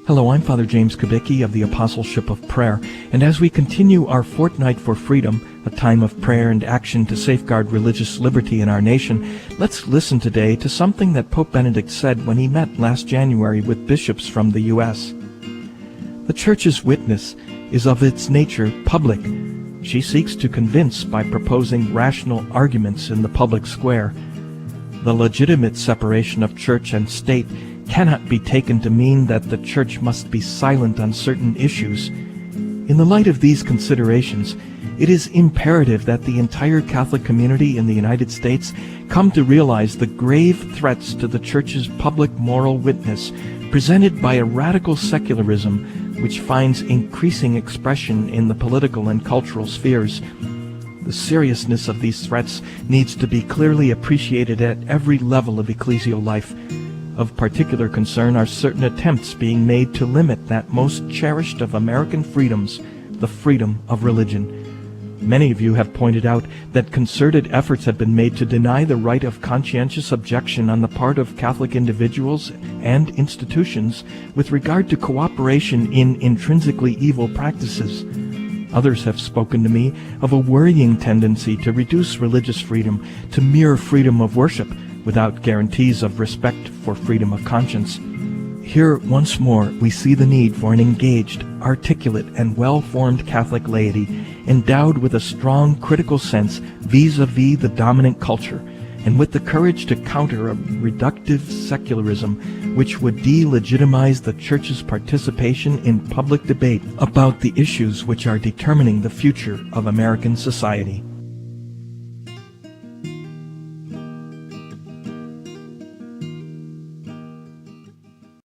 Hello, I'm Father James Kubicki of the Apostleship of Prayer, and as we continue our Fortnight for Freedom, a time of prayer and action to safeguard religious liberty in our nation, let's listen today to something that Pope Benedict said when he met last January with bishops from the U.S. The Church's witness is of its nature public. She seeks to convince by proposing rational arguments in the public square. The legitimate separation of church and state cannot be taken to mean that the Church must be silent on certain issues. In the light of these considerations, it is imperative that the entire Catholic community in the United States come to realize the grave threats to the Church's public moral witness presented by a radical secularism which finds increasing expression in the political and cultural spheres. The seriousness of these threats needs to be clearly appreciated at every level of ecclesial life. Of particular concern are certain attempts being made to limit that most cherished of American freedoms, the freedom of religion. Many of you have pointed out that concerted efforts have been made to deny the right of conscientious objection on the part of Catholic individuals and institutions with regard to cooperation in intrinsically evil practices. Others have spoken to me of a worrying tendency to reduce religious freedom to mere freedom of worship, without guarantees of respect for freedom of conscience. Here, once more, we see the need for an engaged, articulate, and well-formed Catholic laity, endowed with a strong critical sense vis-a-vis the dominant culture, and with the courage to counter a reductive secularism which would delegitimize the Church's participation in public debate about the issues which are determining the future of American society.